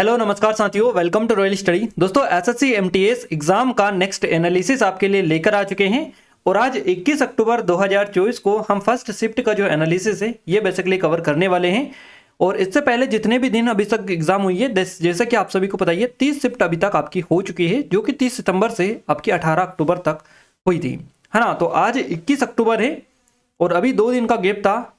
Hello नमस्कार साथियों, welcome to royal study. दोस्तों एसएससी एमटीएस एग्जाम का नेक्स्ट एनालिसिस आपके लिए लेकर आ चुके हैं और आज 21 अक्टूबर 2024 को हम फर्स्ट शिफ्ट का जो एनालिसिस है ये बेसिकली कवर करने वाले हैं। और इससे पहले जितने भी दिन अभी तक एग्जाम हुई है, जैसा कि आप सभी को पता ही है, 30 शिफ्ट अभी तक आपकी हो चुकी है, जो कि 30 सितंबर से आपकी 18 अक्टूबर तक हुई थी, है ना। तो आज 21 अक्टूबर है और अभी 2 दिन का गैप था,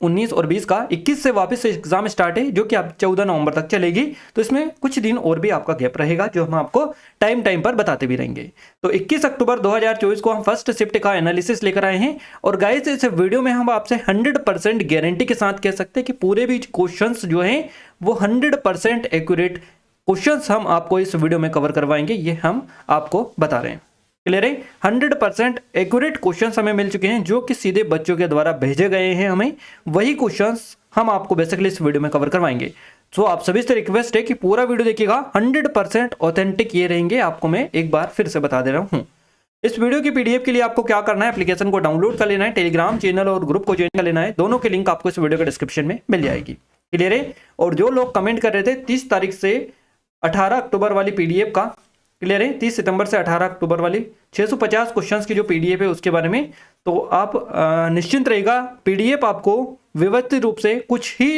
19 और 20 का। 21 से वापस से एग्जाम स्टार्ट है, जो कि आप 14 नवंबर तक चलेगी। तो इसमें कुछ दिन और भी आपका गैप रहेगा, जो हम आपको टाइम पर बताते भी रहेंगे। तो 21 अक्टूबर 2024 को हम फर्स्ट शिफ्ट का एनालिसिस लेकर आए हैं। और गाइस, इस वीडियो में हम आपसे 100% गारंटी के साथ कह सकते हैं कि पूरे भी क्वेश्चंस जो हैं वो 100% एक्यूरेट क्वेश्चंस हम आपको इस वीडियो में कवर करवाएंगे, ये हम आपको बता रहे हैं। क्लियर है? 100% एक्यूरेट क्वेश्चंस हमें मिल चुके हैं, जो कि सीधे बच्चों के द्वारा भेजे गए हैं हमें। वही क्वेश्चंस हम आपको बेसिकली इस वीडियो में कवर करवाएंगे। सो आप सभी से रिक्वेस्ट है कि पूरा वीडियो देखिएगा, 100% ऑथेंटिक ये रहेंगे। आपको मैं एक बार फिर से बता दे रहा हूँ। इस वीडियो की पीडीएफ के लिए आपको क्या करना है, एप्लीकेशन को डाउनलोड कर लेना है, टेलीग्राम चैनल और ग्रुप को ज्वाइन कर लेना है। दोनों के लिंक आपको इस वीडियो के डिस्क्रिप्शन में मिल जाएगी। क्लियर है? और जो लोग कमेंट कर रहे थे 30 तारीख से 18 अक्टूबर वाली पीडीएफ का, क्लियर है, 30 सितंबर से 18 अक्टूबर वाली 650 क्वेश्चंस की जो पीडीएफ है उसके बारे में, तो आप निश्चिंत रहेगा। पीडीएफ आपको व्यवस्थित रूप से कुछ ही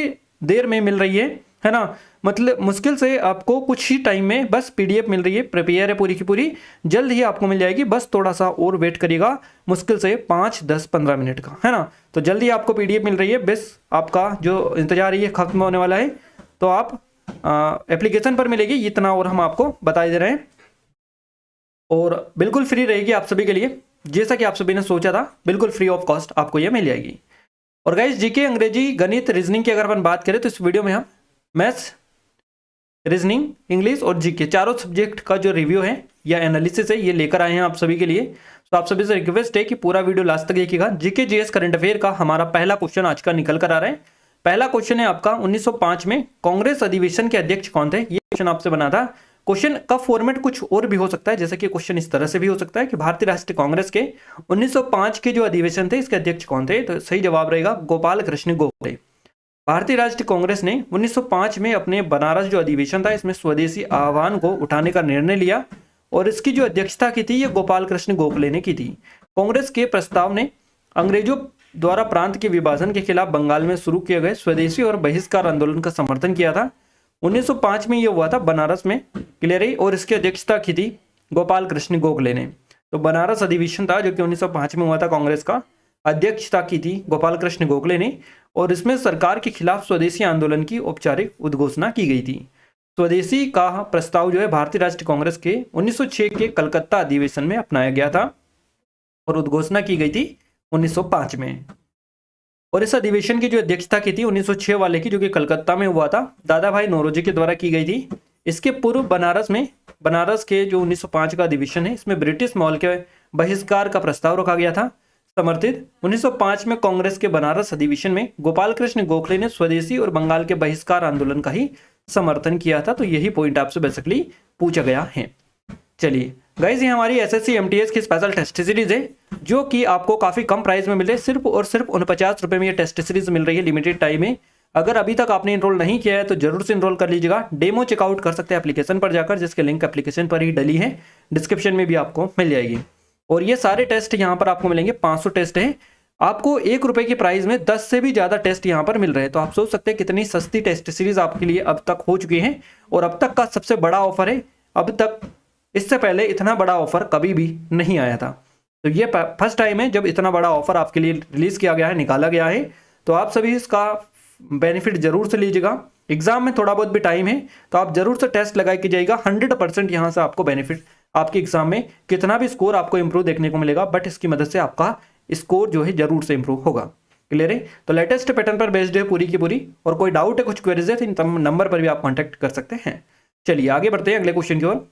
देर में मिल रही है ना। मतलब मुश्किल से आपको कुछ ही टाइम में बस पीडीएफ मिल रही है, प्रिपेयर है पूरी की पूरी, जल्द ही आपको मिल जाएगी। बस थोड़ा सा और वेट करिएगा, मुश्किल से 5, 10, 15 मिनट का, है ना। तो जल्दी आपको पीडीएफ मिल रही है, बस आपका जो इंतजार है ये खत्म होने वाला है। तो आप एप्लीकेशन पर मिलेगी, इतना और हम आपको बता दे रहे हैं। और बिल्कुल फ्री रहेगी आप सभी के लिए, जैसा कि आप सभी ने सोचा था, बिल्कुल फ्री ऑफ कॉस्ट आपको ये मिल जाएगी। और गाइस, जीके, अंग्रेजी, गणित, रीजनिंग की अगर अपन बात करें तो इस वीडियो में हम मैथ्स, रीजनिंग, इंग्लिश और जीके चारों सब्जेक्ट का जो रिव्यू है या एनालिसिस है ये लेकर आए हैं आप सभी के लिए। तो आप सभी से रिक्वेस्ट है कि पूरा वीडियो लास्ट तक देखिएगा। जीके जीएस करंट अफेयर का हमारा पहला क्वेश्चन आज का निकल कर आ रहा है। पहला क्वेश्चन है आपका, 1905 में कांग्रेस अधिवेशन के अध्यक्ष कौन थे? ये क्वेश्चन आपसे बना था। क्वेश्चन का फॉर्मेट कुछ और भी हो सकता है, जैसे कि क्वेश्चन इस तरह से भी हो सकता है कि भारतीय राष्ट्रीय कांग्रेस के 1905 के जो अधिवेशन थे इसके अध्यक्ष कौन थे? तो सही जवाब रहेगा गोपाल कृष्ण गोखले। भारतीय राष्ट्रीय कांग्रेस ने 1905 में अपने बनारस जो अधिवेशन था इसमें स्वदेशी आह्वान को उठाने का निर्णय लिया और इसकी जो अध्यक्षता की थी ये गोपाल कृष्ण गोखले ने की थी। कांग्रेस के प्रस्ताव ने अंग्रेजों द्वारा प्रांत के विभाजन के खिलाफ बंगाल में शुरू किए गए स्वदेशी और बहिष्कार आंदोलन का समर्थन किया था। 1905 में ये हुआ था बनारस में, क्लियर है। और इसकी अध्यक्षता की थी गोपाल कृष्ण गोखले ने। तो बनारस अधिवेशन था जो कि 1905 में हुआ था, कांग्रेस का अध्यक्षता की थी गोपाल कृष्ण गोखले ने। और इसमें सरकार के खिलाफ स्वदेशी आंदोलन की औपचारिक उद्घोषणा की गई थी। स्वदेशी का प्रस्ताव जो है भारतीय राष्ट्रीय कांग्रेस के 1906 के कलकत्ता अधिवेशन में अपनाया गया था और उद्घोषणा की गई थी 1905 में। और इस अधिवेशन की जो अध्यक्षता की थी 1906 वाले की, जो कि कलकत्ता में हुआ था, दादा भाई नौरोजी के द्वारा की गई थी। इसके पूर्व बनारस के जो 1905 का अधिवेशन है इसमें ब्रिटिश मॉल के बहिष्कार का प्रस्ताव रखा गया था समर्थित। 1905 में कांग्रेस के बनारस अधिवेशन में गोपाल कृष्ण गोखले ने स्वदेशी और बंगाल के बहिष्कार आंदोलन का ही समर्थन किया था। तो यही पॉइंट आपसे बेसिकली पूछा गया है। चलिए गाइस, ये हमारी एसएससी एमटीएस की स्पेशल टेस्ट सीरीज है, जो कि आपको काफी कम प्राइस में मिल रही है। सिर्फ और सिर्फ 49 रुपए में ये टेस्ट सीरीज मिल रही है, लिमिटेड टाइम में। अगर अभी तक आपने इनरोल नहीं किया है तो जरूर से इनरोल कर लीजिएगा। डेमो चेकआउट कर सकते हैं एप्लीकेशन पर जाकर, जिसके लिंक एप्लीकेशन पर ही डली है, डिस्क्रिप्शन में भी आपको मिल जाएगी। और ये सारे टेस्ट यहाँ पर आपको मिलेंगे, 500 टेस्ट है। आपको 1 रुपए की प्राइस में 10 से भी ज्यादा टेस्ट यहाँ पर मिल रहे हैं। तो आप सोच सकते हैं कितनी सस्ती टेस्ट सीरीज आपके लिए अब तक हो चुकी है और अब तक का सबसे बड़ा ऑफर है। अब तक इससे पहले इतना बड़ा ऑफर कभी भी नहीं आया था। तो ये फर्स्ट टाइम है जब इतना बड़ा ऑफर आपके लिए रिलीज किया गया है, निकाला गया है। तो आप सभी इसका बेनिफिट जरूर से लीजिएगा। एग्जाम में थोड़ा बहुत भी टाइम है तो आप जरूर से टेस्ट लगा के जाइएगा। 100% यहाँ से आपको बेनिफिट, आपके एग्जाम में कितना भी स्कोर आपको इंप्रूव देखने को मिलेगा, बट इसकी मदद से आपका स्कोर जो है जरूर से इंप्रूव होगा। क्लियर है? तो लेटेस्ट पैटर्न पर बेस्ड है पूरी की पूरी। और कोई डाउट है, कुछ क्वेरीज है, तो इन नंबर पर भी आप कॉन्टेक्ट कर सकते हैं। चलिए आगे बढ़ते हैं अगले क्वेश्चन की ओर।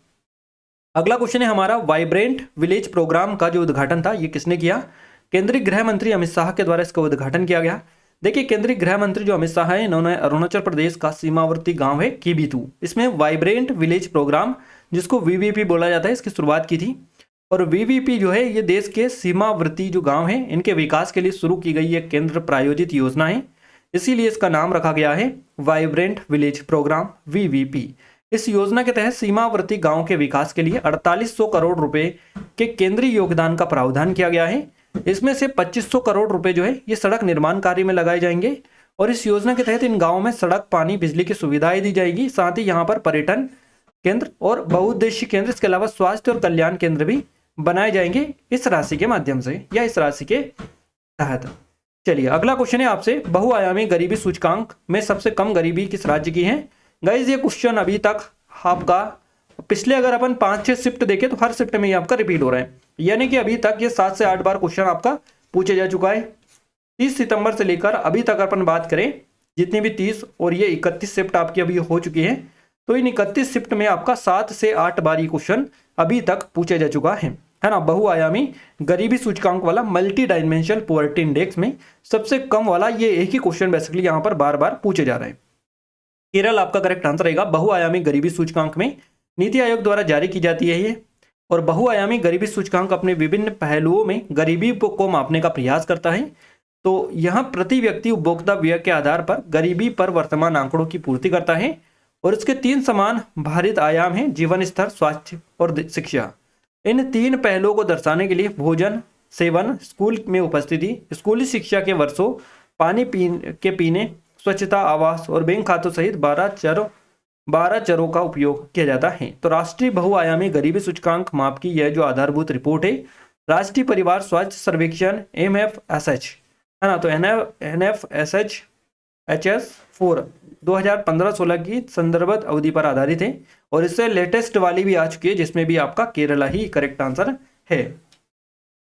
अगला क्वेश्चन है हमारा, वाइब्रेंट विलेज प्रोग्राम का जो उद्घाटन था ये किसने किया? केंद्रीय गृह मंत्री अमित शाह के द्वारा इसका उद्घाटन किया गया। देखिए, केंद्रीय गृह मंत्री जो अमित शाह है, इन्होंने अरुणाचल प्रदेश का सीमावर्ती गांव है किबिथु, इसमें वाइब्रेंट विलेज प्रोग्राम, जिसको वीवीपी बोला जाता है, इसकी शुरुआत की थी। और वीवीपी जो है ये देश के सीमावर्ती जो गांव है इनके विकास के लिए शुरू की गई एक केंद्र प्रायोजित योजना है। इसीलिए इसका नाम रखा गया है वाइब्रेंट विलेज प्रोग्राम, वीवीपी। इस योजना के तहत सीमावर्ती गांव के विकास के लिए 4800 करोड़ रुपए के केंद्रीय योगदान का प्रावधान किया गया है। इसमें से 2500 करोड़ रुपए जो है ये सड़क निर्माण कार्य में लगाए जाएंगे और इस योजना के तहत इन गाँवों में सड़क, पानी, बिजली की सुविधाएं दी जाएगी। साथ ही यहाँ पर पर्यटन केंद्र और बहुउद्देशीय केंद्र, इसके अलावा स्वास्थ्य और कल्याण केंद्र भी बनाए जाएंगे इस राशि के माध्यम से या इस राशि के तहत। चलिए अगला क्वेश्चन है आपसे, बहुआयामी गरीबी सूचकांक में सबसे कम गरीबी किस राज्य की है। गाइज ये क्वेश्चन अभी तक आपका पिछले अगर अपन 5-6 शिफ्ट देखें तो हर शिफ्ट में ये आपका रिपीट हो रहा है, यानी कि अभी तक ये 7 से 8 बार क्वेश्चन आपका पूछा जा चुका है। 30 सितंबर से लेकर अभी तक अपन बात करें जितनी भी 30 और ये 31 शिफ्ट आपकी अभी हो चुकी है, तो इन 31 शिफ्ट में आपका 7 से 8 बार ये क्वेश्चन अभी तक पूछा जा चुका है ना। बहुआयामी गरीबी सूचकांक वाला मल्टी डायमेंशनल पॉवर्टी इंडेक्स में सबसे कम वाला ये एक ही क्वेश्चन बेसिकली यहाँ पर बार बार पूछे जा रहे हैं। केरल आपका करेक्ट आंसर रहेगा। बहुआयामी गरीबी सूचकांक में नीति आयोग द्वारा जारी की जाती है ये, और बहुआयामी गरीबी सूचकांक अपने विभिन्न पहलुओं में गरीबी को मापने का प्रयास करता है। तो यहाँ प्रति व्यक्ति उपभोक्ता व्यय के आधार पर गरीबी पर वर्तमान आंकड़ों की पूर्ति करता है और इसके 3 समान भारित आयाम हैं, जीवन स्तर, स्वास्थ्य और शिक्षा। इन 3 पहलुओं को दर्शाने के लिए भोजन, सेवन, स्कूल में उपस्थिति, स्कूली शिक्षा के वर्षों, पानी पीने, स्वच्छता, आवास और बैंक खातों सहित 12 चरों का उपयोग किया जाता है। तो राष्ट्रीय बहुआयामी गरीबी सूचकांक माप की यह जो आधारभूत रिपोर्ट है राष्ट्रीय परिवार स्वास्थ्य सर्वेक्षण MFSH है ना, तो NFSH-4 2015-16 की संदर्भित अवधि पर आधारित है और इससे लेटेस्ट वाली भी आ चुकी है जिसमें भी आपका केरला ही करेक्ट आंसर है।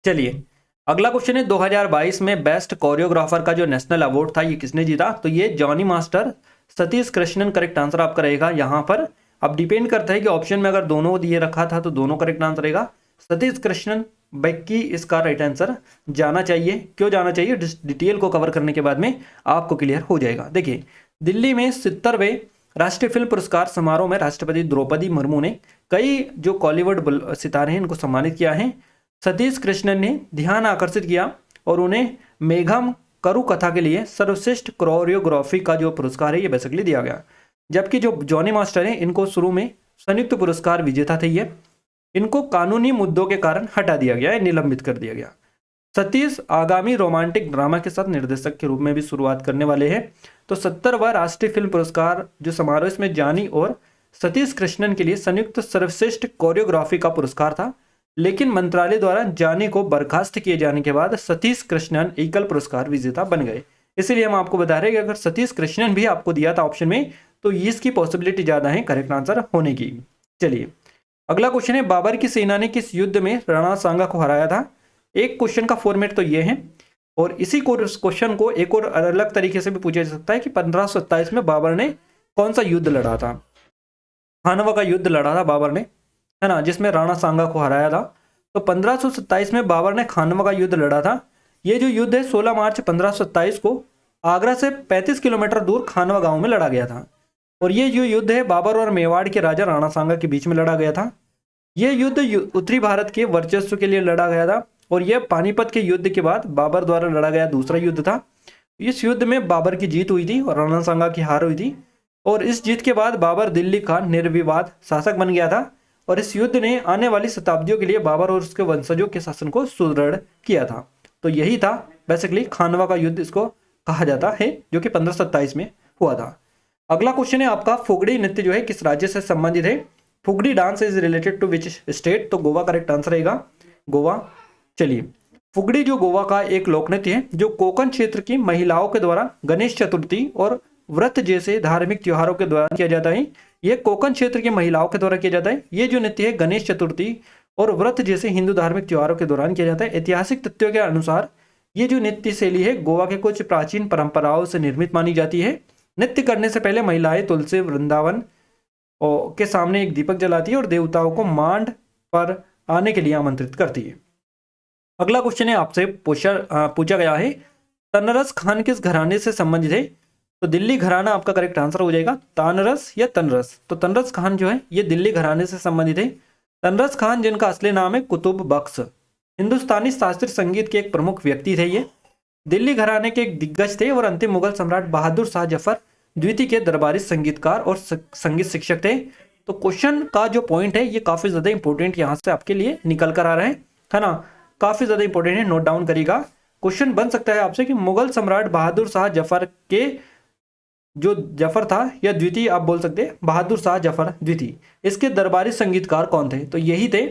चलिए अगला क्वेश्चन है, 2022 में बेस्ट कोरियोग्राफर का जो नेशनल अवार्ड था ये किसने जीता। तो ये Johnny master Satish Krishnan correct answer आपका रहेगा। यहाँ पर अब डिपेंड करता है कि ऑप्शन में अगर दोनों दिए रखा था तो दोनों करेक्ट आंसर रहेगा। सतीश कृष्णन बैकी इसका राइट आंसर जाना चाहिए। क्यों जाना चाहिए, डिटेल को कवर करने के बाद में आपको क्लियर हो जाएगा। देखिए दिल्ली में 70वें राष्ट्रीय फिल्म पुरस्कार समारोह में राष्ट्रपति द्रौपदी मुर्मू ने कई जो बॉलीवुड सितारे हैं इनको सम्मानित किया है। सतीश कृष्णन ने ध्यान आकर्षित किया और उन्हें मेघम करु कथा के लिए सर्वश्रेष्ठ कोरियोग्राफी का जो पुरस्कार है ये बेसिकली दिया गया, जबकि जो जॉनी मास्टर हैं इनको शुरू में संयुक्त पुरस्कार विजेता थे ये, इनको कानूनी मुद्दों के कारण हटा दिया गया है, निलंबित कर दिया गया। सतीश आगामी रोमांटिक ड्रामा के साथ निर्देशक के रूप में भी शुरुआत करने वाले हैं। तो 70वां राष्ट्रीय फिल्म पुरस्कार जो समारोह इसमें जानी और सतीश कृष्णन के लिए संयुक्त सर्वश्रेष्ठ कोरियोग्राफी का पुरस्कार था, लेकिन मंत्रालय द्वारा जानी को बर्खास्त किए जाने के बाद सतीश कृष्णन एकल पुरस्कार विजेता बन गए। इसलिए हम आपको बता रहे हैं कि अगर सतीश कृष्णन भी आपको दिया था ऑप्शन में तो इसकी पॉसिबिलिटी ज्यादा है करेक्ट आंसर होने की। चलिए अगला क्वेश्चन है, बाबर की सेना ने किस युद्ध में राणा सांगा को हराया था। एक क्वेश्चन का फॉर्मेट तो ये है और इसी क्वेश्चन को एक और अलग तरीके से भी पूछा जा सकता है कि 1527 में बाबर ने कौन सा युद्ध लड़ा था। खानवा का युद्ध लड़ा था बाबर ने, है ना, जिसमें राणा सांगा को हराया था। तो 1527 में बाबर ने खानवा का युद्ध लड़ा था। ये जो युद्ध है 16 मार्च 1527 को आगरा से 35 किलोमीटर दूर खानवा गांव में लड़ा गया था और ये जो युद्ध है बाबर और मेवाड़ के राजा राणा सांगा के बीच में लड़ा गया था। ये युद्ध उत्तरी भारत के वर्चस्व के लिए लड़ा गया था और यह पानीपत के युद्ध के बाद बाबर द्वारा लड़ा गया दूसरा युद्ध था। इस युद्ध में बाबर की जीत हुई थी और राणा सांगा की हार हुई थी और इस जीत के बाद बाबर दिल्ली का निर्विवाद शासक बन गया था और इस युद्ध ने आने वाली शताब्दियों के लिए बाबर और उसके वंशजों के शासन को सुदृढ़ किया था। तो यही था बेसिकली खानवा का युद्ध इसको कहा जाता है, जो कि 1527 में हुआ था। अगला क्वेश्चन है आपका, फुगड़ी नृत्य जो है किस राज्य से संबंधित है। Fugdi dance is related to which state. तो गोवा करेक्ट आंसर रहेगा, गोवा। चलिए फुगड़ी जो गोवा का एक लोक नृत्य है जो कोंकण क्षेत्र की महिलाओं के द्वारा गणेश चतुर्थी और व्रत जैसे धार्मिक त्योहारों के द्वारा किया जाता है। यह कोंकण क्षेत्र की महिलाओं के द्वारा किया जाता है। ये जो नृत्य है गणेश चतुर्थी और व्रत जैसे हिंदू धार्मिक त्योहारों के दौरान किया जाता है। ऐतिहासिक तथ्यों के अनुसार ये जो नृत्य शैली है गोवा के कुछ प्राचीन परंपराओं से निर्मित मानी जाती है। नृत्य करने से पहले महिलाएं तुलसी वृंदावन के सामने एक दीपक जलाती है और देवताओं को मांड पर आने के लिए आमंत्रित करती है। अगला क्वेश्चन है आपसे पूछा गया है, तनरस खान किस घराने से संबंधित है। तो दिल्ली घराना आपका करेक्ट आंसर हो जाएगा, तानरस या तनरस। तो तनरस खान जो है ये दिल्ली घराने से संबंधित है। तनरस खान जिनका असली नाम है कुतुब बख्श, हिंदुस्तानी शास्त्रीय संगीत के एक प्रमुख व्यक्ति थे ये। दिल्ली घराने के एक दिग्गज थे और अंतिम मुगल सम्राट बहादुर शाह जफर द्वितीय के दरबारी संगीतकार और संगीत शिक्षक थे। तो क्वेश्चन का जो पॉइंट है ये काफी ज्यादा इंपॉर्टेंट यहाँ से आपके लिए निकल कर आ रहे हैं, है ना, काफी ज्यादा इंपॉर्टेंट है, नोट डाउन करिएगा। क्वेश्चन बन सकता है आपसे कि मुगल सम्राट बहादुर शाह जफर के जो जफर था या द्वितीय आप बोल सकते हैं, बहादुर शाह जफर द्वितीय, इसके दरबारी संगीतकार कौन थे? तो यही थे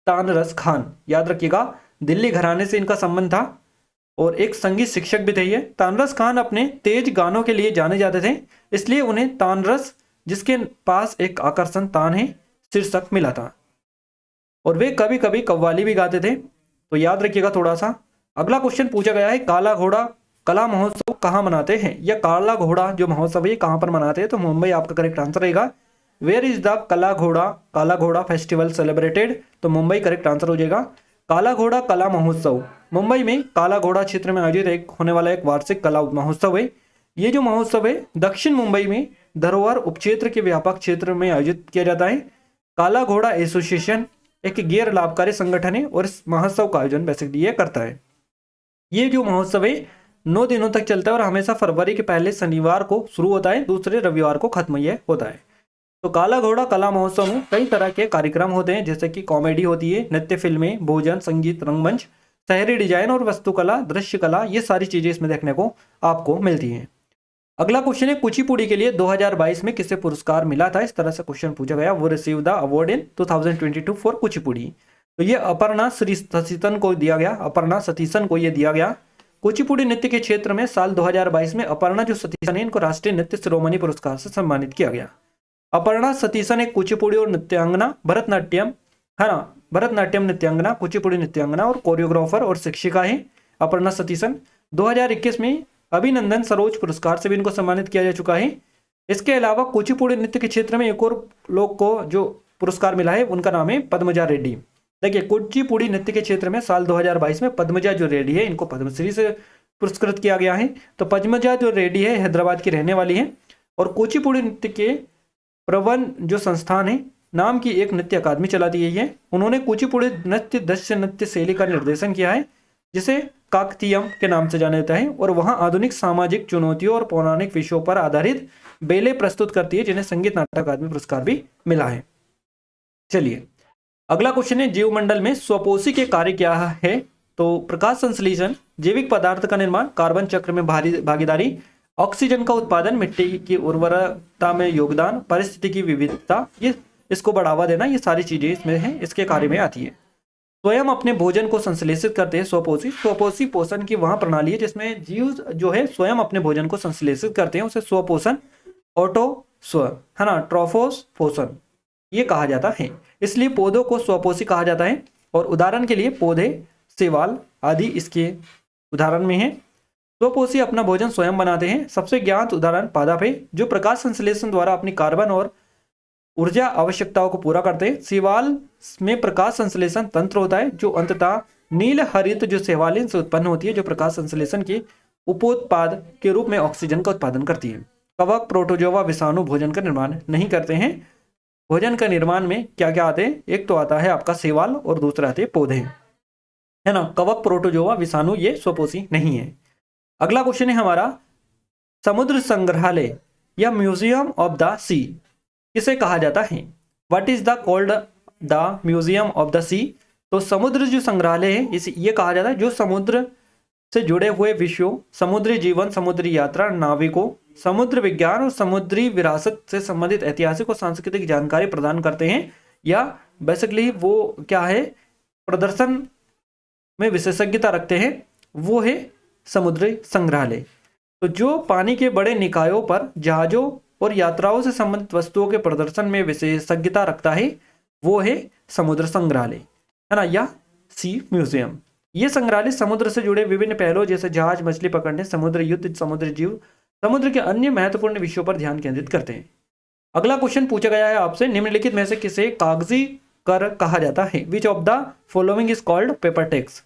तानरस खान। याद रखिएगा, दिल्ली घराने से इनका संबंध था और एक संगीत शिक्षक भी थे ये। तानरस खान अपने तेज गानों के लिए जाने जाते थे, इसलिए उन्हें तानरस, जिसके पास एक आकर्षण तान है, शीर्षक मिला था। और वे कभी कभी कव्वाली भी गाते थे। तो याद रखिएगा थोड़ा सा। अगला क्वेश्चन पूछा गया है, काला घोड़ा कला महोत्सव कहाँ मनाते हैं? या काला घोड़ा जो महोत्सव है कहाँ पर मनाते हैं? तो मुंबई आपका करेक्ट आंसर रहेगा। वेयर इज द काला घोड़ा फेस्टिवल सेलिब्रेटेड? तो मुंबई करेक्ट आंसर हो जाएगा। काला घोड़ा कला महोत्सव मुंबई में काला घोड़ा क्षेत्र में आयोजित एक होने वाला एक वार्षिक कला महोत्सव है। ये जो महोत्सव है दक्षिण मुंबई में धरोहर उपक्षेत्र के व्यापक क्षेत्र में आयोजित किया जाता है। काला घोड़ा एसोसिएशन एक गैर लाभकारी संगठन है और इस महोत्सव का आयोजन बेसिकली ये करता है। ये जो महोत्सव है 9 दिनों तक चलता है और हमेशा फरवरी के पहले शनिवार को शुरू होता है, दूसरे रविवार को खत्म ये होता है। तो काला घोड़ा कला महोत्सव में कई तरह के कार्यक्रम होते हैं, जैसे कि कॉमेडी होती है, नृत्य, फिल्में, भोजन, संगीत, रंगमंच, शहरी डिजाइन और वास्तुकला, दृश्य कला, ये सारी चीजें इसमें देखने को आपको मिलती हैं। अगला क्वेश्चन है, कुचिपुड़ी के लिए 2022 में किसे पुरस्कार मिला था? इस तरह से क्वेश्चन पूछा गया। वो receive the award in 2022 for Kuchipudi. तो ये अपर्णा सतीशन को दिया गया, अपर्णा सतीशन को ये दिया गया। कुचिपुड़ी नृत्य के क्षेत्र में साल 2022 में अपर्णा जो सतीशन है इनको राष्ट्रीय नृत्य शिरोमणि पुरस्कार से सम्मानित किया गया। अपर्णा सतीशन एक कुचिपुड़ी और नृत्यांगना, भरतनाट्यम, है ना, भरतनाट्यम नृत्यांगना, कुचिपुड़ी नृत्यांगना और कोरियोग्राफर और शिक्षिका है अपर्णा सतीशन। 2021 में अभिनंदन सरोज पुरस्कार से भी इनको सम्मानित किया जा चुका है। इसके अलावा कुचिपुड़ी नृत्य के क्षेत्र में एक और लोग को जो पुरस्कार मिला है उनका नाम है पद्मजा रेड्डी। देखिए, कुचिपुड़ी नृत्य के क्षेत्र में साल 2022 में पद्मजा जो रेड्डी है इनको पद्मश्री से पुरस्कृत किया गया है। तो पद्मजा जो रेड्डी है हैदराबाद की रहने वाली है और कुचिपुड़ी नृत्य के प्रवन जो संस्थान है नाम की एक नृत्य अकादमी चलाती गई है। उन्होंने कुचिपुड़ी नृत्य दृश्य नृत्य शैली का निर्देशन किया है, जिसे काकतीयम के नाम से जाना जाता है, और वहां आधुनिक सामाजिक चुनौतियों और पौराणिक विषयों पर आधारित बेले प्रस्तुत करती है, जिन्हें संगीत नाटक अकादमी पुरस्कार भी मिला है। चलिए अगला क्वेश्चन है, जीवमंडल में स्वपोषी के कार्य क्या है? तो प्रकाश संश्लेषण, जैविक पदार्थ का निर्माण, कार्बन चक्र में भागीदारी, ऑक्सीजन का उत्पादन, मिट्टी की उर्वरता में योगदान, परिस्थिति की विविधता, ये इसको बढ़ावा देना, ये सारी चीजें इसमें है, इसके कार्य में आती है। स्वयं अपने भोजन को संश्लेषित करते हैं स्वपोषी। स्वपोषी पोषण की वह प्रणाली है जिसमें जीव जो है स्वयं अपने भोजन को संश्लेषित करते हैं, उसे स्वपोषण, ऑटो स्व, है ना, ट्रोफोस पोषण ये कहा जाता है। इसलिए पौधों को स्वपोषी कहा जाता है। और उदाहरण के लिए पौधे, शैवाल आदि इसके उदाहरण में है। स्वपोषी अपना भोजन स्वयं बनाते हैं। सबसे ज्ञात उदाहरण पादप है, जो प्रकाश संश्लेषण द्वारा अपनी कार्बन और ऊर्जा आवश्यकताओं को पूरा करते हैं। शैवाल में प्रकाश संश्लेषण तंत्र होता है, जो अंततः नील हरित जो शैवालिन से उत्पन्न होती है, जो प्रकाश संश्लेषण के उपोत्पाद के रूप में ऑक्सीजन का उत्पादन करती है। कवक, प्रोटोजोआ, विषाणु भोजन का निर्माण नहीं करते हैं। भोजन का निर्माण में क्या क्या आते हैं? एक तो आता है आपका शैवाल और दूसरा आते हैं पौधे, है ना। कवक, प्रोटोजोआ, विषाणु ये स्वपोषी नहीं है। अगला क्वेश्चन है हमारा, समुद्र संग्रहालय या म्यूजियम ऑफ द सी किसे कहा जाता है? What is the called the museum of the sea? तो समुद्र जो संग्रहालय है इसे ये कहा जाता है जो समुद्र से जुड़े हुए विषयों, समुद्री जीवन, समुद्री यात्रा, नाविकों, समुद्र विज्ञान और समुद्री विरासत से संबंधित ऐतिहासिक और सांस्कृतिक जानकारी प्रदान करते हैं, या बेसिकली वो क्या है, प्रदर्शन में विशेषज्ञता रखते हैं, वो है समुद्री संग्रहालय। तो जो पानी के बड़े निकायों पर जहाजों और यात्राओं से संबंधित वस्तुओं के प्रदर्शन में विशेषज्ञता रखता है, वो है समुद्र संग्रहालय, है ना, या सी म्यूजियम। ये संग्रहालय समुद्र से जुड़े विभिन्न पहलुओं जैसे जहाज, मछली पकड़ने, समुद्र युद्ध, समुद्र जीव, समुद्र के अन्य महत्वपूर्ण विषयों पर ध्यान केंद्रित करते हैं। अगला क्वेश्चन पूछा गया है आपसे, निम्नलिखित में से किसे कागजी कर कहा जाता है? Which of the following is called paper tax?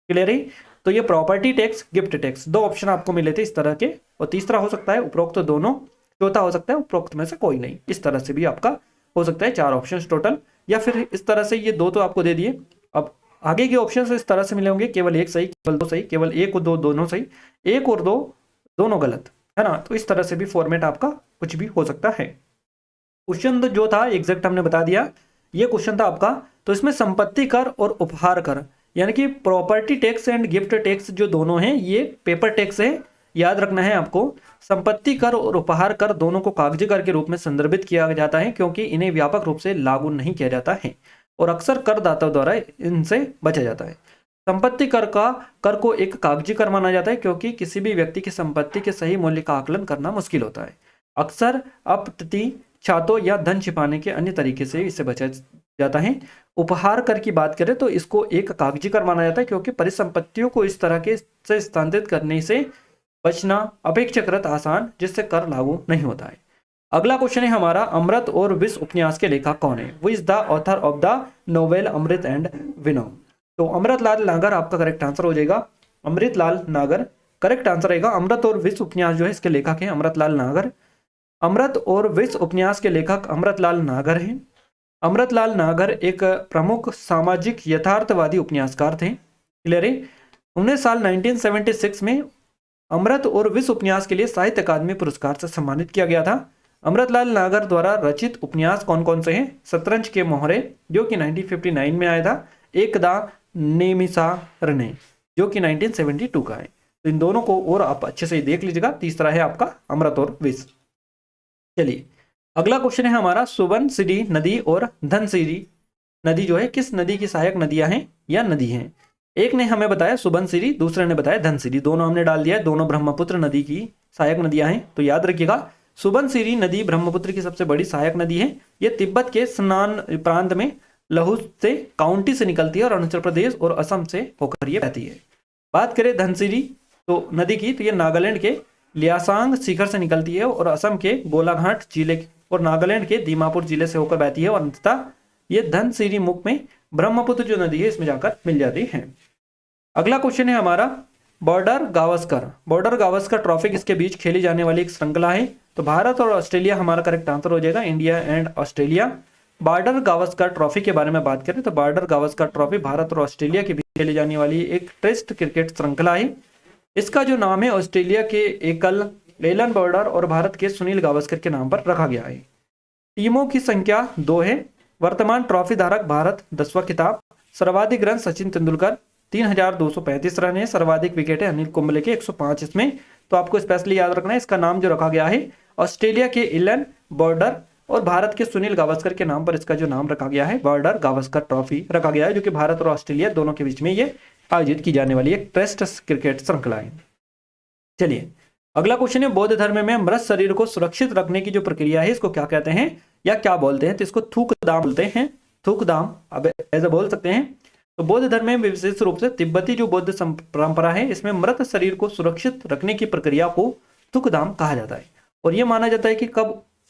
Clear है? तो ये प्रॉपर्टी टैक्स, गिफ्ट टैक्स, दो ऑप्शन आपको मिले थे इस तरह के, और तीसरा हो सकता है उपरोक्त दोनों, चौथा हो सकता है उपरोक्त में से कोई नहीं। इस तरह से भी आपका हो सकता है 4 ऑप्शन टोटल, या फिर इस तरह से ये 2 तो आपको दे दिए। अब आगे के ऑप्शन इस तरह से मिले होंगे, केवल एक सही, केवल दो सही, केवल एक और दो दोनों सही, एक और दो दोनों गलत, है ना। तो इस तरह से भी फॉर्मेट आपका कुछ भी हो सकता है। क्वेश्चन जो था एग्जैक्ट हमने बता दिया, ये क्वेश्चन था आपका। तो इसमें संपत्ति कर और उपहार कर, यानी कि property tax and gift tax जो दोनों हैं ये पेपर टैक्स है, याद रखना है आपको। संपत्ति कर और उपहार कर दोनों को कागजी कर के रूप में संदर्भित किया जाता है, क्योंकि इन्हें व्यापक रूप से लागू नहीं किया जाता है और अक्सर करदाताओं द्वारा इनसे बचा जाता है। संपत्ति कर को एक कागजी कर माना जाता है, क्योंकि किसी भी व्यक्ति की संपत्ति के सही मूल्य का आकलन करना मुश्किल होता है। अक्सर छातों या धन छिपाने के अन्य तरीके से इसे बचा जाता है। उपहार कर की बात करें तो इसको एक कागजी कर माना जाता है, क्योंकि परिसंपत्तियों को इस तरह के से स्थानांतरित करने से बचना अपेक्षाकृत आसान, जिससे कर लागू नहीं होता है। अगला क्वेश्चन है हमारा, अमृत और विष उपन्यास के लेखक कौन है? Who is the author of the novel Amrit and Venom? तो अमृतलाल नागर आपका करेक्ट आंसर हो जाएगा। अमृतलाल नागर करेक्ट आंसर रहेगा। अमृत और विष उपन्यास जो है इसके लेखक हैं अमृतलाल नागर। अमृत और विष उपन्यास के लेखक अमृतलाल नागर हैं। अमृतलाल नागर एक प्रमुख सामाजिक यथार्थवादी उपन्यासकार थे। क्लियर है? उन्हें साल 1976 में अमृत और विष उपन्यास के लिए साहित्य अकादमी पुरस्कार से सम्मानित किया गया था। अमृतलाल नागर द्वारा रचित उपन्यास कौन कौन से हैं? शतरंज के मोहरे जो कि 1959 में आया था, एक दा नेमिसारने जो कि 1972 का है। तो इन दोनों को और आप अच्छे से देख लीजिएगा। तीसरा है आपका अमृत और विष। चलिए अगला क्वेश्चन है हमारा, सुबनसिरी नदी और धनसिरी नदी जो है किस नदी की सहायक नदियां हैं या नदी हैं? एक ने हमें बताया सुबनसिरी, दूसरे ने बताया धनसिरी, दोनों हमने डाल दिया, दोनों ब्रह्मपुत्र नदी की सहायक नदियां हैं। तो याद रखिएगा सुबनसिरी नदी ब्रह्मपुत्र की सबसे बड़ी सहायक नदी है। ये तिब्बत के स्नान प्रांत में लहू से काउंटी से निकलती है और अरुणाचल प्रदेश और असम से होकर ये बहती है। बात करें धनसिरी तो नदी की, तो ये नागालैंड के लियासांग शिखर से निकलती है और असम के गोलाघाट जिले और नागालैंड के दीमापुर जिले से होकर बहती है और अंततः ये धनसिरी मुख में ब्रह्मपुत्र जो नदी है इसमें जाकर मिल जाती है। अगला क्वेश्चन है हमारा, border Gavaskar. Border Gavaskar trophy किसके बीच खेली जाने वाली एक श्रृंखला है? तो भारत और ऑस्ट्रेलिया हमारा करेक्ट आंसर हो जाएगा, India and Australia. Border Gavaskar trophy के बारे में बात करें तो बॉर्डर गावस्कर ट्रॉफी भारत और ऑस्ट्रेलिया के बीच खेली जाने वाली एक टेस्ट क्रिकेट श्रृंखला है। इसका जो नाम है ऑस्ट्रेलिया के एकल एलन बॉर्डर और भारत के सुनील गावस्कर के नाम पर रखा गया है। टीमों की संख्या 2 है। वर्तमान ट्रॉफी धारक भारत 10वां खिताब। सर्वाधिक रन सचिन तेंदुलकर 3235 रन है। सर्वाधिक विकेट है अनिल कुंबले के 105 इसमें। तो आपको स्पेशली याद रखना है इसका नाम जो रखा गया है ऑस्ट्रेलिया के एलन बॉर्डर और भारत के सुनील गावस्कर के नाम पर इसका जो नाम रखा गया है बॉर्डर गावस्कर ट्रॉफी रखा गया है, जो कि भारत और ऑस्ट्रेलिया दोनों के बीच में ये आयोजित की जाने वाली एक टेस्ट क्रिकेट श्रृंखला है। चलिए अगला क्वेश्चन है, बौद्ध धर्म में मृत शरीर को सुरक्षित रखने की जो प्रक्रिया है इसको क्या कहते हैं या क्या बोलते हैं? तो इसको थूकदाम बोलते हैं। थूकदाम अब ऐसे बोल सकते हैं। तो बौद्ध धर्म में विशेष रूप से तिब्बती जो बौद्ध परंपरा है इसमें मृत शरीर को सुरक्षित रखने की प्रक्रिया को थूकदाम कहा जाता है और यह माना जाता है कि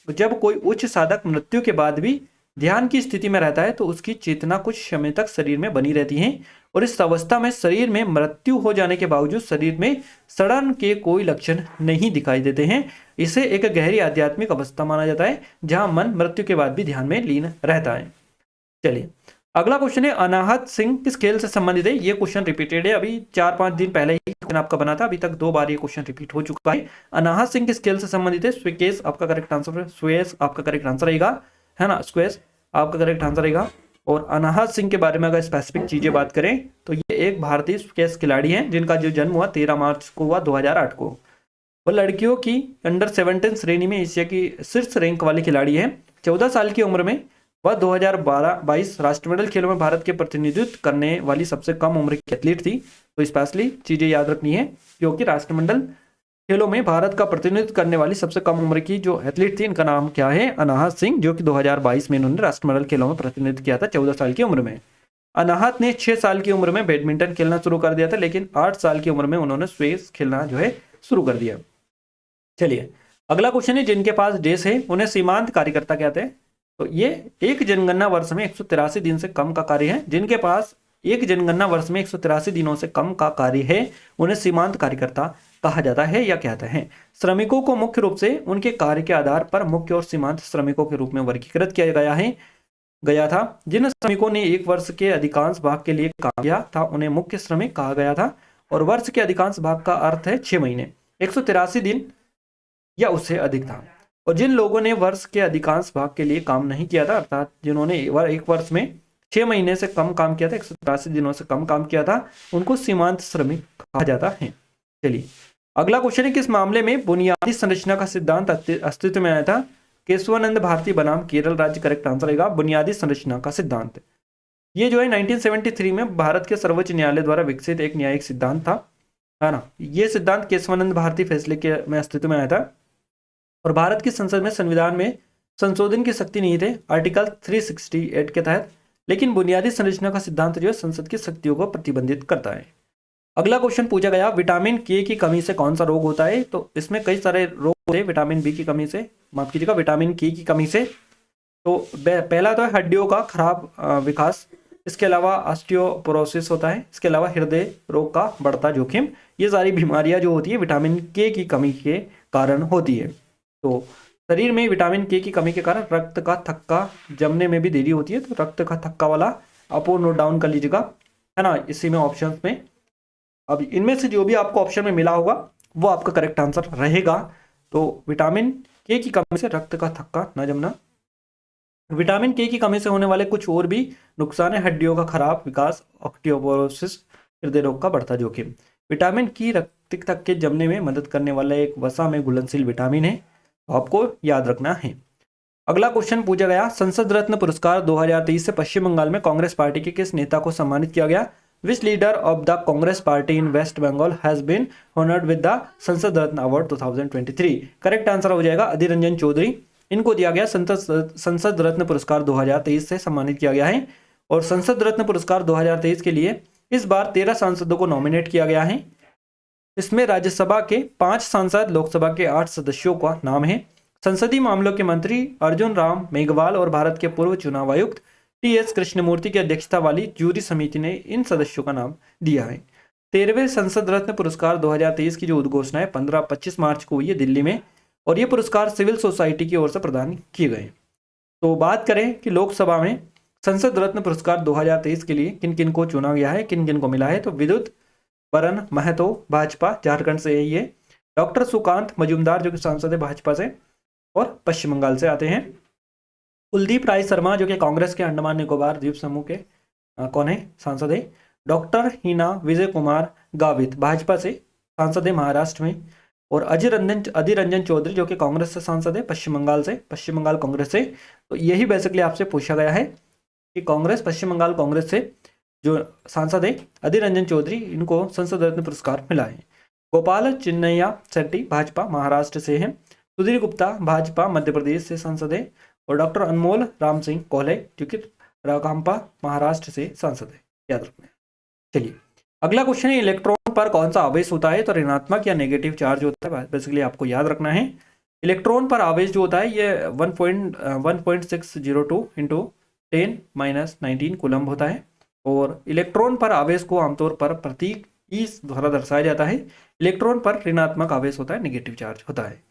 जब कोई उच्च साधक मृत्यु के बाद भी ध्यान की स्थिति में रहता है तो उसकी चेतना कुछ समय तक शरीर में बनी रहती है और इस अवस्था में शरीर में मृत्यु हो जाने के बावजूद शरीर में सड़न के कोई लक्षण नहीं दिखाई देते हैं। इसे एक गहरी आध्यात्मिक अवस्था माना जाता है जहां मन मृत्यु के बाद भी ध्यान में लीन रहता है। चलिए अगला क्वेश्चन है, अनाहत सिंह किस खेल से संबंधित है? ये क्वेश्चन रिपीटेड है, अभी 4-5 दिन पहले ही क्वेश्चन आपका बना था, अभी तक 2 बार ये क्वेश्चन रिपीट हो चुका है। अनाहत सिंह किस खेल से संबंधित है? स्क्वैश आपका करेक्ट आंसर है। स्क्वैश आपका करेक्ट आंसर रहेगा, है ना, स्क्वैश आपका करेक्ट आंसर रहेगा। और अनाहत सिंह के बारे में अगर स्पेसिफिक चीजें बात करें तो ये एक भारतीय स्क्वैश खिलाड़ी हैं जिनका जो जन्म हुआ 13 मार्च को हुआ 2008 को। वो लड़कियों की अंडर 17 श्रेणी में एशिया की शीर्ष रैंक वाली खिलाड़ी है। 14 साल की उम्र में वह 2022 राष्ट्रमंडल खेलों में भारत के प्रतिनिधित्व करने वाली सबसे कम उम्र की एथलीट थी। तो स्पेशली चीजें याद रखनी है क्योंकि राष्ट्रमंडल खेलों में भारत का प्रतिनिधित्व करने वाली सबसे कम उम्र की जो एथलीट थी इनका नाम क्या है? अनाहत सिंह, जो कि 2022 में इन्होंने राष्ट्रमंडल खेलों में प्रतिनिधित्व किया था 14 साल की उम्र में। अनाहत ने 6 साल की उम्र में बैडमिंटन खेलना शुरू कर दिया था, लेकिन 8 साल की उम्र में उन्होंने स्क्वैश खेलना जो है शुरू कर दिया। चलिए अगला क्वेश्चन है, जिनके पास डेस है उन्हें सीमांत कार्यकर्ता कहते हैं। तो ये एक जनगणना वर्ष में 183 दिन से कम का कार्य है। जिनके पास एक जनगणना वर्ष में 183 दिनों से कम का कार्य है उन्हें सीमांत कार्यकर्ता कहा जाता है या कहते हैं। श्रमिकों को मुख्य रूप से उनके कार्य के आधार पर मुख्य और सीमांत श्रमिकों के रूप में वर्गीकृत किया गया है। गया था। जिन श्रमिकों ने एक वर्ष के अधिकांश भाग के लिए काम किया था उन्हें मुख्य श्रमिक कहा गया था। और वर्ष के अधिकांश भाग का अर्थ है 6 महीने, 183 दिन या उससे अधिक था। और जिन लोगों ने वर्ष के अधिकांश भाग के लिए काम नहीं किया था, अर्थात जिन्होंने एक वर्ष में 6 महीने से कम काम किया था, 183 दिनों से कम काम किया था, उनको सीमांत श्रमिक कहा जाता है। चलिए अगला क्वेश्चन है, किस मामले में बुनियादी संरचना का सिद्धांत अस्तित्व में आया था? केशवानंद भारती बनाम केरल राज्य। करेक्ट आंसर रहेगा बुनियादी संरचना का सिद्धांत। ये जो है 1973 में भारत के सर्वोच्च न्यायालय द्वारा विकसित एक न्यायिक सिद्धांत था, है ना। ये सिद्धांत केशवानंद भारती फैसले के में अस्तित्व में आया था। और भारत की संसद में संविधान में संशोधन की शक्ति नहीं थे आर्टिकल 368 के तहत, लेकिन बुनियादी संरचना का सिद्धांत जो है संसद की शक्तियों को प्रतिबंधित करता है। अगला क्वेश्चन पूछा गया, विटामिन के की कमी से कौन सा रोग होता है? तो इसमें कई सारे रोग होते हैं विटामिन बी की कमी से, माफ कीजिएगा विटामिन के की कमी से। तो पहला तो है हड्डियों का खराब विकास, इसके अलावा ऑस्टियोपोरोसिस होता है, इसके अलावा हृदय रोग का बढ़ता जोखिम। ये सारी बीमारियां जो होती है विटामिन के की कमी के कारण होती है। तो शरीर में विटामिन के की कमी के कारण रक्त का थक्का जमने में भी देरी होती है। तो रक्त का थक्का वाला आपको नोट डाउन कर लीजिएगा, है ना, इसी में ऑप्शन में। अब इनमें से जो भी आपको ऑप्शन में मिला होगा वो आपका करेक्ट आंसर रहेगा। तो विटामिन के की कमी से रक्त का थक्का न जमना। विटामिन के की कमी से होने वाले कुछ और भी नुकसान है, हड्डियों का खराब विकास, ऑस्टियोपोरोसिस, हृदय रोग का बढ़ता जोखिम। विटामिन की रक्त थक्के जमने में मदद करने वाला एक वसा में घुलनशील विटामिन है, आपको याद रखना है। अगला क्वेश्चन पूछा गया, संसद रत्न पुरस्कार 2023 से पश्चिम बंगाल में कांग्रेस पार्टी के किस नेता को सम्मानित किया गया? Which leader of the Congress party in West Bengal has been honoured with the Sansad Ratna award 2023? Correct answer हो जाएगा अधीर रंजन चौधरी। इनको दिया गया संसद रत्न पुरस्कार 2023 से सम्मानित किया गया है। और संसद रत्न पुरस्कार 2023 के लिए इस बार 13 सांसदों को नॉमिनेट किया गया है। इसमें राज्यसभा के 5 सांसद, लोकसभा के 8 सदस्यों का नाम है। संसदीय मामलों के मंत्री अर्जुन राम मेघवाल और भारत के पूर्व चुनाव आयुक्त टी.एस. कृष्णमूर्ति की अध्यक्षता वाली जूरी समिति ने इन सदस्यों का नाम दिया है। 13वें संसद रत्न पुरस्कार 2023 की जो उद्घोषणा है 15-25 मार्च को हुई है दिल्ली में, और ये पुरस्कार सिविल सोसाइटी की ओर से प्रदान किए गए। तो बात करें कि लोकसभा में संसद रत्न पुरस्कार 2023 के लिए किन किन को चुना गया है, किन किन को मिला है, तो विद्युत बरन महतो भाजपा झारखंड से है ये, डॉक्टर सुकांत मजूमदार जो कि सांसद है भाजपा से और पश्चिम बंगाल से आते हैं, कुलदीप राय शर्मा जो कि कांग्रेस के अंडमान निकोबार द्वीप समूह के कौन है सांसद है, डॉक्टर हिना विजय कुमार गावित भाजपा से सांसद है महाराष्ट्र में, और अधीर रंजन चौधरी जो कि कांग्रेस से सांसद है पश्चिम बंगाल से, पश्चिम बंगाल कांग्रेस से। तो यही बेसिकली आपसे पूछा गया है कि कांग्रेस, पश्चिम बंगाल कांग्रेस से जो सांसद है अधीर रंजन चौधरी, इनको संसद रत्न पुरस्कार मिला है। गोपाल चिन्नैया शेट्टी भाजपा महाराष्ट्र से है, सुधीर गुप्ता भाजपा मध्य प्रदेश से सांसद है, और डॉक्टर अनमोल राम सिंह कोल्हे जो कि राकांपा महाराष्ट्र से सांसद है, याद रखना। चलिए अगला क्वेश्चन है, इलेक्ट्रॉन पर कौन सा आवेश होता है? तो ऋणात्मक या नेगेटिव चार्ज होता है, बेसिकली आपको याद रखना है। इलेक्ट्रॉन पर आवेश जो होता है ये 1.602 इंटू 10-19 कूलम्ब होता है। और इलेक्ट्रॉन पर आवेश को आमतौर पर प्रतीक ई द्वारा दर्शाया जाता है। इलेक्ट्रॉन पर ऋणात्मक आवेश होता है, नेगेटिव चार्ज होता है।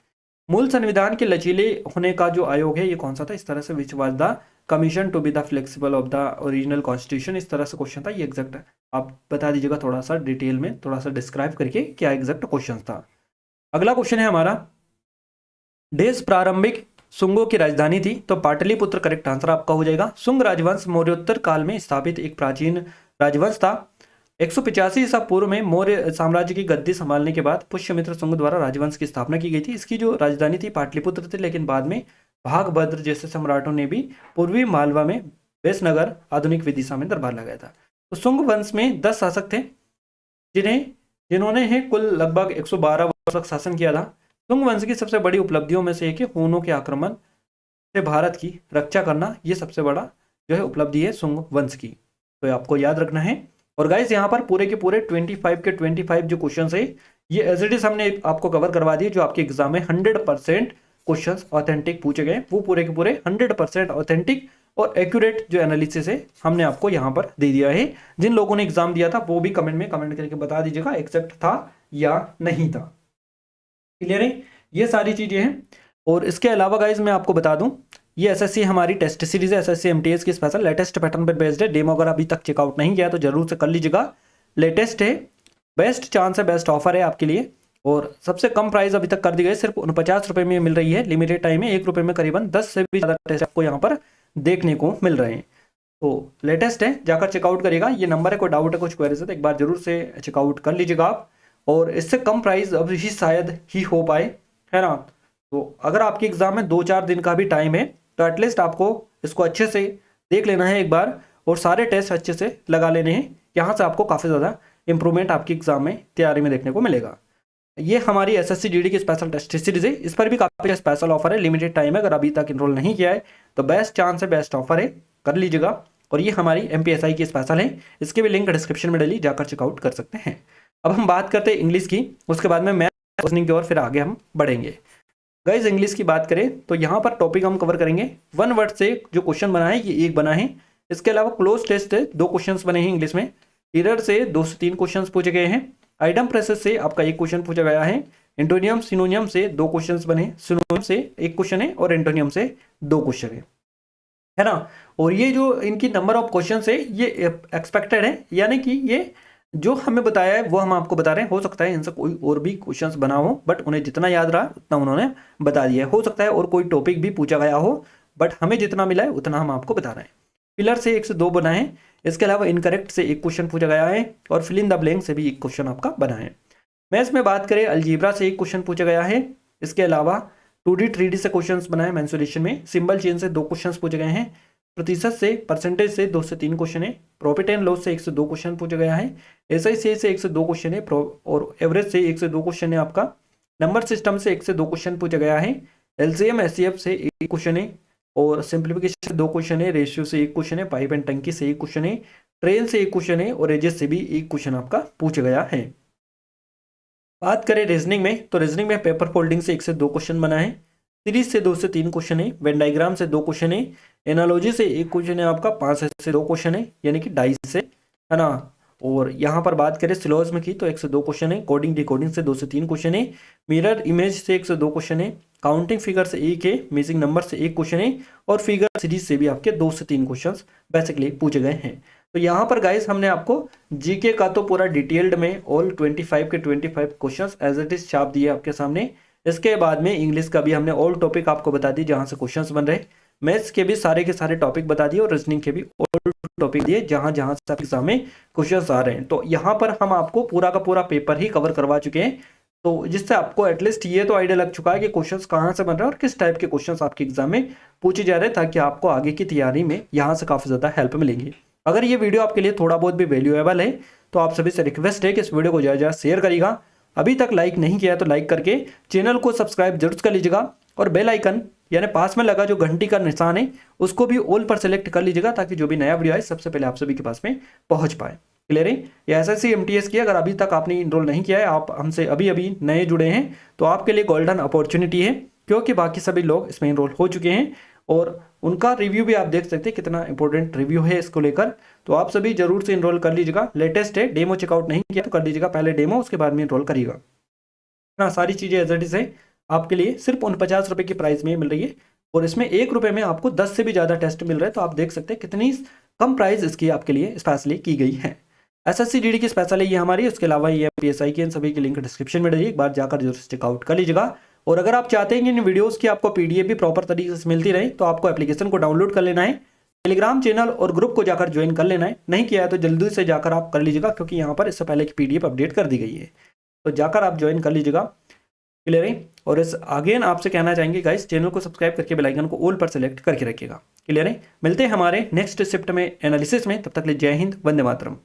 मूल संविधान के लचीले होने का जो आयोग है ये कौन सा था? इस तरह से which was the commission to be the flexible of the original constitution, इस तरह से क्वेश्चन था। ये एग्जैक्ट आप बता दीजिएगा थोड़ा सा डिटेल में, थोड़ा सा डिस्क्राइब करके क्या एग्जैक्ट क्वेश्चन था। अगला क्वेश्चन है हमारा, देश प्रारंभिक शुंगों की राजधानी थी? तो पाटलिपुत्र करेक्ट आंसर आपका हो जाएगा। शुंग राजवंश मौर्योत्तर काल में स्थापित एक प्राचीन राजवंश था। 185 ईसा पूर्व में मौर्य साम्राज्य की गद्दी संभालने के बाद पुष्यमित्र शुंग द्वारा राजवंश की स्थापना की गई थी। इसकी जो राजधानी थी पाटलिपुत्र थी, लेकिन बाद में भागभद्र जैसे सम्राटों ने भी पूर्वी मालवा में वेशनगर आधुनिक विदिशा में दरबार लगाया था। तो शुंग वंश में 10 शासक थे जिन्होंने कुल लगभग 112 वर्ष तक शासन किया था। शुंग वंश की सबसे बड़ी उपलब्धियों में से एक है हूनों के आक्रमण से भारत की रक्षा करना। ये सबसे बड़ा जो है उपलब्धि है शुंग वंश की, तो आपको याद रखना है। और गाइस यहाँ पर पूरे के पूरे 25 के 25 जो क्वेश्चन है ये एज इट इज हमने आपको कवर करवा दिए। जो आपके एग्जाम में 100% क्वेश्चन ऑथेंटिक पूछे गए वो पूरे के पूरे 100% ऑथेंटिक और एक्यूरेट जो एनालिसिस है हमने आपको यहाँ पर दे दिया है। जिन लोगों ने एग्जाम दिया था वो भी कमेंट में कमेंट करके बता दीजिएगा एग्जैक्ट था या नहीं था। क्लियर है, ये सारी चीजें हैं। और इसके अलावा गाइज मैं आपको बता दूं ये एसएससी हमारी टेस्ट सीरीज है, एसएससी एमटीएस की स्पेशल लेटेस्ट पैटर्न पर बेस्ड है। डेमो अगर अभी तक चेकआउट नहीं किया तो जरूर से कर लीजिएगा। लेटेस्ट है, बेस्ट चांस है, बेस्ट ऑफर है आपके लिए, और सबसे कम प्राइस अभी तक कर दी गई, सिर्फ 49 रुपये में मिल रही है। लिमिटेड टाइम है, 1 रुपये में करीबन 10 से भी ज़्यादा टेस्ट आपको यहाँ पर देखने को मिल रहे हैं। तो लेटेस्ट है, जाकर चेकआउट करिएगा। ये नंबर है, कोई डाउट है, कुछ क्वेरीज है तो एक बार जरूर से चेकआउट कर लीजिएगा आप। और इससे कम प्राइस अब ही शायद ही हो पाए, है ना। तो अगर आपके एग्जाम में 2-4 दिन का भी टाइम है तो एटलीस्ट आपको इसको अच्छे से देख लेना है एक बार, और सारे टेस्ट अच्छे से लगा लेने हैं। यहाँ से आपको काफ़ी ज़्यादा इंप्रूवमेंट आपकी एग्जाम में तैयारी में देखने को मिलेगा। ये हमारी एसएससी जीडी की स्पेशल टेस्ट सीरीज है, इस पर भी काफ़ी स्पेशल ऑफर है, लिमिटेड टाइम है। अगर अभी तक इनरोल नहीं किया है तो बेस्ट चांस है, बेस्ट ऑफर है, कर लीजिएगा। और ये हमारी एमपीएसआई की स्पेशल है, इसके भी लिंक डिस्क्रिप्शन में डाली, जाकर चेकआउट कर सकते हैं। अब हम बात करते हैं इंग्लिश की, उसके बाद में मैथ रीजनिंग की ओर फिर आगे हम बढ़ेंगे। गाइस इंग्लिश की बात करें तो यहाँ पर टॉपिक हम कवर करेंगे। 1 वर्ड से जो क्वेश्चन बना है ये 1 बना है, इसके अलावा क्लोज टेस्ट से 2 क्वेश्चन बने हैं इंग्लिश में, इरर से 2 से 3 क्वेश्चन पूछे गए हैं, आइटम प्रेसेस से आपका 1 क्वेश्चन पूछा गया है, एंटोनियम सिनोनियम से 2 क्वेश्चन बने, सिनोनियम से 1 क्वेश्चन है और एंटोनियम से 2 क्वेश्चन है ना। और ये जो इनकी नंबर ऑफ क्वेश्चन है ये एक्सपेक्टेड है, यानी कि ये जो हमें बताया है वो हम आपको बता रहे हैं। हो सकता है इनसे कोई और भी क्वेश्चंस बना हो, बट उन्हें जितना याद रहा उतना उन्होंने बता दिया है। हो सकता है और कोई टॉपिक भी पूछा गया हो, बट हमें जितना मिला है उतना हम आपको बता रहे हैं। पिलर से 1 से 2 बना है, इसके अलावा इनकरेक्ट से 1 क्वेश्चन पूछा गया है, और फिल इन द ब्लैंक से भी 1 क्वेश्चन आपका बना है। मैथ्स में बात करें अलजीब्रा से 1 क्वेश्चन पूछा गया है, इसके अलावा 2D 3D से क्वेश्चंस बनाए, मेंसुरेशन में सिंबल चेन से 2 क्वेश्चंस पूछे गए हैं, प्रतिशत से परसेंटेज से 2 से 3 क्वेश्चन है, प्रॉफिट एंड लॉस से 1 से 2 क्वेश्चन पूछा गया है, एसआईसी से 1 से 2 क्वेश्चन है, और एवरेज से 1 से 2 क्वेश्चन है आपका, नंबर सिस्टम से 1 से 2 क्वेश्चन पूछा गया है, एलसीएम एचसीएफ से 1 क्वेश्चन है, और सिंप्लीफिकेशन से 2 क्वेश्चन है, रेशियो से 1 क्वेश्चन है, पाइप एंड टंकी से 1 क्वेश्चन है, ट्रेन से 1 क्वेश्चन है, और एजेस से भी 1 क्वेश्चन आपका पूछा गया है। बात करें रीजनिंग में तो रीजनिंग में पेपर फोल्डिंग से 1 से 2 क्वेश्चन बना है, सीरीज से 2 से 3 क्वेश्चन है, वेन डायग्राम से 2 क्वेश्चन है, एनालॉजी से 1 क्वेश्चन है आपका, 5 से 2 क्वेश्चन है, यानी कि 2.5 से, है ना। और यहाँ पर बात करें सिलोजिज्म की तो 1 से 2 क्वेश्चन है, कोडिंग डिकोडिंग से 2 से 3 क्वेश्चन है, मिरर इमेज से 1 से 2 क्वेश्चन है, काउंटिंग फिगर से 1 है, मिसिंग नंबर से 1 क्वेश्चन है, और फिगर सीरीज से भी आपके 2 से 3 क्वेश्चन बेसिकली पूछे गए हैं। तो यहाँ पर गाइस हमने आपको जीके का तो पूरा डिटेल्ड में ऑल 25 के 25 क्वेश्चंस एज इट इज छाप दिए आपके सामने। इसके बाद में इंग्लिश का भी हमने ऑल टॉपिक आपको बता दी जहाँ से क्वेश्चंस बन रहे, मैथ्स के भी सारे के सारे टॉपिक बता दिए, और रीजनिंग के भी ऑल टॉपिक दिए जहाँ जहाँ से आपके सामने क्वेश्चंस आ रहे हैं। तो यहाँ पर हम आपको पूरा का पूरा पेपर ही कवर करवा चुके हैं, तो जिससे आपको एटलीस्ट ये तो आइडिया लग चुका है कि क्वेश्चंस कहाँ से बन रहे हैं और किस टाइप के क्वेश्चंस आपके एग्जाम में पूछे जा रहे हैं, ताकि आपको आगे की तैयारी में यहाँ से काफ़ी ज़्यादा हेल्प मिलेगी। अगर ये वीडियो आपके लिए थोड़ा बहुत भी वैल्यूएबल है तो आप सभी से रिक्वेस्ट है कि इस वीडियो को ज़्यादा शेयर करिएगा। अभी तक लाइक नहीं किया है तो लाइक करके चैनल को सब्सक्राइब जरूर कर लीजिएगा, और बेल आइकन यानी पास में लगा जो घंटी का निशान है उसको भी ऑल पर सेलेक्ट कर लीजिएगा, ताकि जो भी नया वीडियो आए सबसे पहले आप सभी के पास में पहुंच पाए। क्लियर है। ये एसएससी एमटीएस की अगर अभी तक आपने इनरोल नहीं किया है, आप हमसे अभी अभी नए जुड़े हैं, तो आपके लिए गोल्डन अपॉर्चुनिटी है, क्योंकि बाकी सभी लोग इसमें इनरोल हो चुके हैं, और उनका रिव्यू भी आप देख सकते हैं कितना इंपॉर्टेंट रिव्यू है इसको लेकर। तो आप सभी जरूर से इनरोल कर लीजिएगा, लेटेस्ट है, डेमो चेकआउट नहीं किया तो कर लीजिएगा, पहले डेमो उसके बाद में इनरोल करिएगा ना। सारी चीज़ें एज इट इज है आपके लिए, सिर्फ 49 रुपये की प्राइस में मिल रही है, और इसमें 1 रुपये में आपको 10 से भी ज़्यादा टेस्ट मिल रहे हैं। तो आप देख सकते हैं कितनी कम प्राइस इसकी आपके लिए स्पेशली की गई है। एसएससी जीडी की स्पेशल है ये हमारी, उसके अलावा ये पीएसआई की, इन सभी की लिंक डिस्क्रिप्शन में डालिए, एक बार जाकर जरूर चेकआउट कर लीजिएगा। और अगर आप चाहते हैं कि इन वीडियोस की आपको पीडीएफ भी प्रॉपर तरीके से मिलती रहे, तो आपको एप्लीकेशन को डाउनलोड कर लेना है, टेलीग्राम चैनल और ग्रुप को जाकर ज्वाइन कर लेना है। नहीं किया है तो जल्दी से जाकर आप कर लीजिएगा, क्योंकि यहाँ पर इससे पहले की पीडीएफ अपडेट कर दी गई है, तो जाकर आप ज्वाइन कर लीजिएगा। क्लियर है। और इस अगेन आपसे कहना चाहेंगे गाइस, चैनल को सब्सक्राइब करके बेल आइकन को ऑल पर सेलेक्ट करके रखिएगा। क्लियर है। मिलते हैं हमारे नेक्स्ट शिफ्ट में एनालिसिस में, तब तक के लिए जय हिंद, वंदे मातरम।